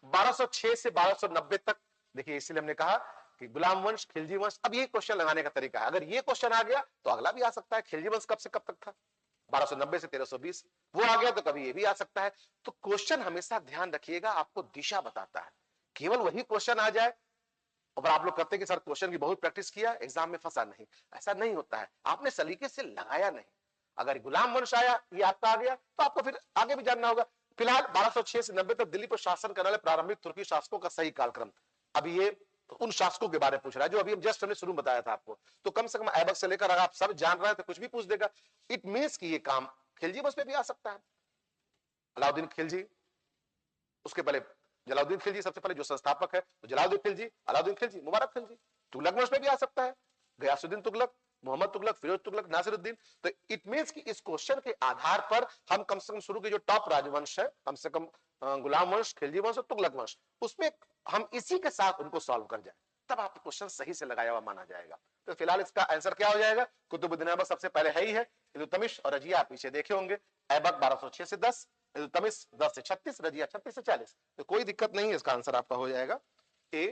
1206 से 1290 तक देखिए, इसलिए हमने कहा कि गुलाम वंश, खिलजी वंश। अब ये क्वेश्चन लगाने का तरीका है, अगर ये क्वेश्चन आ गया तो अगला भी आ सकता है, खिलजी वंश कब से कब तक था, 1290 से 1320, वो आ गया तो कभी ये भी आ सकता है। तो क्वेश्चन हमेशा ध्यान रखिएगा आपको दिशा बताता है, केवल वही क्वेश्चन आ जाए और आप लोग करते कि सर क्वेश्चन की बहुत प्रैक्टिस किया एग्जाम में फंसा नहीं, ऐसा नहीं होता है, आपने सलीके से लगाया नहीं। अगर गुलाम वंश आया, ये आपका आ गया, तो आपको फिर आगे भी जानना होगा। फिलहाल 1206 से 90 तक दिल्ली पर शासन करने वाले प्रारंभिक तुर्की शासकों का सही कालक्रम, अभी ये उन शासकों के बारे में पूछ रहा है जो अभी हम जस्ट हमने शुरू में बताया था आपको। तो कम से कम ऐबक से लेकर अगर आप सब जान रहे हैं तो कुछ भी पूछ देगा। इट मीन्स कि ये काम खिलजी वंश पे भी आ सकता है। अलाउद्दीन खिलजी, उसके पहले जलालुद्दीन खिलजी सबसे पहले जो संस्थापक है, तो जलालुद्दीन खिलजी, अलाउद्दीन खिलजी, मुबारक खिलजी। तुगलक वंश में भी आ सकता है, गयासुद्दीन तुगलक, मोहम्मद तुगलक, फिरोज तुगलक, नासिरुद्दीन। तो इट मींस कि इस क्वेश्चन के आधार पर हम कम से कम शुरू के जो टॉप राजवंश है, कम से कम गुलाम वंश, खिलजी वंश और तुगलक वंश, उसमें हम इसी के साथ उनको सॉल्व कर जाए, तब आप क्वेश्चन सही से लगाया हुआ माना जाएगा। तो फिलहाल इसका आंसर क्या हो जाएगा, कुतुबुद्दीन ऐबक सबसे पहले है ही है, इल्तुतमिश और रजिया पीछे देखे होंगे। ऐबक 1206 से 10, इल्तुतमिश 10 से 36, रजिया 36 से 40। तो कोई दिक्कत नहीं है, इसका आंसर आपका हो जाएगा ए